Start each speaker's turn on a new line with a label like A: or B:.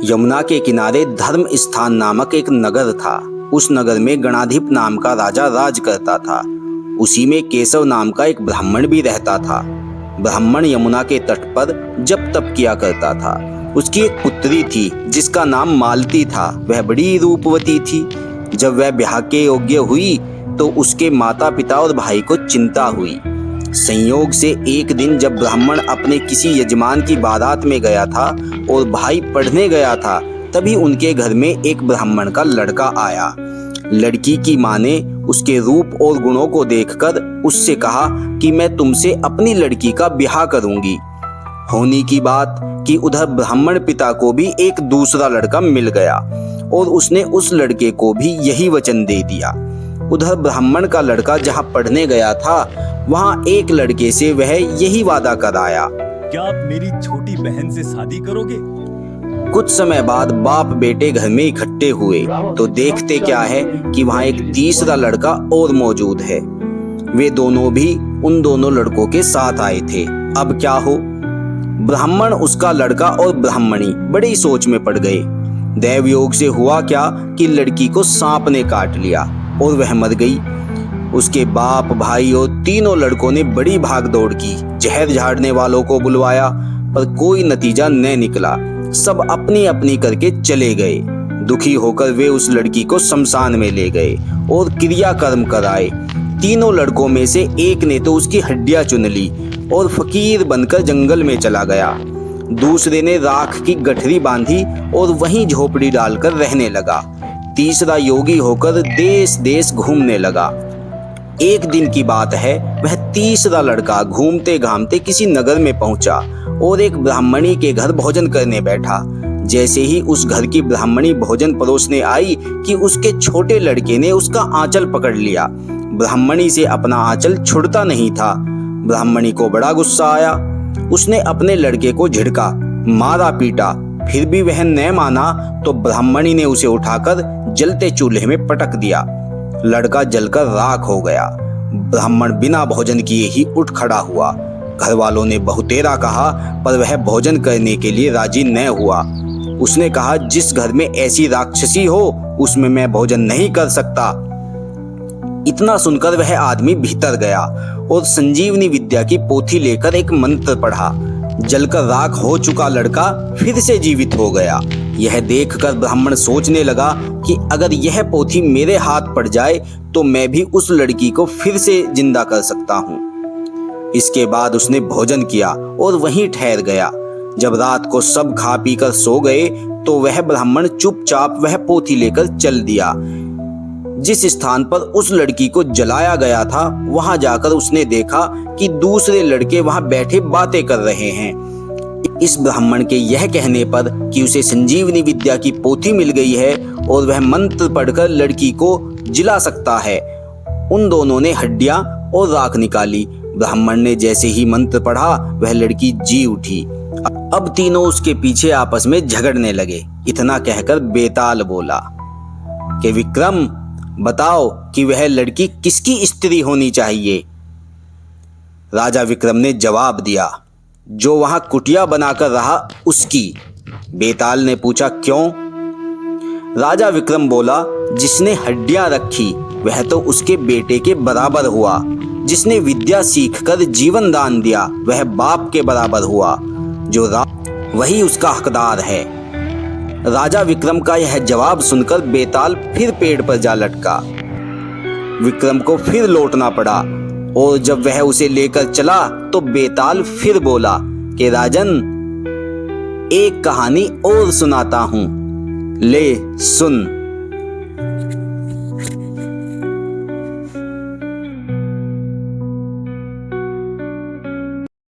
A: यमुना के किनारे धर्म स्थान नामक एक नगर था। उस नगर में गणाधिप नाम का राजा राज करता था। उसी में केशव नाम का एक ब्राह्मण भी रहता था। ब्राह्मण यमुना के तट पर जप तप किया करता था। उसकी एक पुत्री थी जिसका नाम मालती था। वह बड़ी रूपवती थी। जब वह ब्याह के योग्य हुई तो उसके माता पिता और भाई को चिंता हुई। संयोग से एक दिन जब ब्राह्मण अपने किसी यजमान की बारात में गया था और भाई पढ़ने गया था, तभी उनके घर में एक ब्राह्मण का लड़का आया। लड़की की माँ ने उसके रूप और गुणों को देखकर उससे कहा कि मैं तुमसे अपनी लड़की का ब्याह करूंगी। होनी की बात कि उधर ब्राह्मण पिता को भी एक दूसरा लड़का मिल गया और उसने उस लड़के को भी यही वचन दे दिया। उधर ब्राह्मण का लड़का जहाँ पढ़ने गया था, वहाँ एक लड़के से वह यही वादा कराया,
B: क्या आप मेरी छोटी बहन से शादी करोगे?
A: कुछ समय बाद बाप बेटे घर में इकट्ठे हुए तो देखते क्या है कि वहाँ एक तीसरा लड़का और मौजूद है। वे दोनों भी उन दोनों लड़कों के साथ आए थे। अब क्या हो? ब्राह्मण, उसका लड़का और ब्राह्मणी बड़ी सोच में पड़ गए। दैव योग से हुआ क्या कि लड़की को सांप ने काट लिया और वह मर गई। उसके बाप, भाई और तीनों लड़कों ने बड़ी भाग दौड़ की। जहर झाड़ने वालों को बुलवाया पर कोई नतीजा न निकला। सब अपनी अपनी करके चले गए। दुखी होकर वे उस लड़की को शमशान में ले गए और क्रियाकर्म कराए। तीनों लड़कों में से एक ने तो उसकी हड्डियां चुन ली और फकीर बनकर जंगल में चला गया। दूसरे ने राख की गठरी बांधी और वहीं झोपड़ी डालकर रहने लगा। तीसरा योगी होकर देश देश घूमने लगा। एक दिन की बात है, वह तीसरा लड़का घूमते घामते किसी नगर में पहुंचा और एक ब्राह्मणी के घर भोजन करने बैठा। जैसे ही उस घर की ब्राह्मणी भोजन परोसने आई कि उसके छोटे लड़के ने उसका आंचल पकड़ लिया। ब्राह्मणी से अपना आंचल छुड़ता नहीं था। ब्राह्मणी को बड़ा गुस्सा आया। उसने अपने लड़के को झिड़का, मारा पीटा, फिर भी वह न माना तो ब्राह्मणी ने उसे उठाकर जलते चूल्हे में पटक दिया। लड़का जलकर राख हो गया। ब्राह्मण बिना भोजन किए ही उठ खड़ा हुआ। घर वालों ने बहुतेरा कहा पर वह भोजन करने के लिए राजी न हुआ। उसने कहा, जिस घर में ऐसी राक्षसी हो उसमें मैं भोजन नहीं कर सकता। इतना सुनकर वह आदमी भीतर गया और संजीवनी विद्या की पोथी लेकर एक मंत्र पढ़ा। जलकर राख हो चुका लड़का फिर से जीवित हो गया। यह देखकर ब्राह्मण सोचने लगा कि अगर यह पोथी मेरे हाथ पड़ जाए तो मैं भी उस लड़की को फिर से जिंदा कर सकता हूँ। इसके बाद उसने भोजन किया और वहीं ठहर गया। जब रात को सब खा पी कर सो गए तो वह ब्राह्मण चुपचाप वह पोथी लेकर चल दिया। जिस स्थान पर उस लड़की को जलाया गया था, वहां जाकर उसने देखा कि दूसरे लड़के वहां बैठे बातें कर रहे हैं। इस ब्राह्मण के यह कहने पर कि उसे संजीवनी विद्या की पोथी मिल गई है और वह मंत्र पढ़कर लड़की को जिला सकता है, उन दोनों ने हड्डियां और राख निकाली। ब्राह्मण ने जैसे ही मंत्र पढ़ा, वह लड़की जी उठी। अब तीनों उसके पीछे आपस में झगड़ने लगे। इतना कहकर बेताल बोला कि विक्रम, बताओ कि वह लड़की किसकी स्त्री होनी चाहिए? राजा विक्रम ने जवाब दिया, जो वहां कुटिया बनाकर रहा उसकी। बेताल ने पूछा, क्यों? राजा विक्रम बोला, जिसने हड्डियां रखी वह तो उसके बेटे के बराबर हुआ। जिसने विद्या सीखकर जीवन दान दिया वह बाप के बराबर हुआ। जो वही उसका हकदार है। राजा विक्रम का यह जवाब सुनकर बेताल फिर पेड़ पर जा लटका। विक्रम को फिर लौटना पड़ा और जब वह उसे लेकर चला तो बेताल फिर बोला कि राजन, एक कहानी और सुनाता हूं, ले सुन।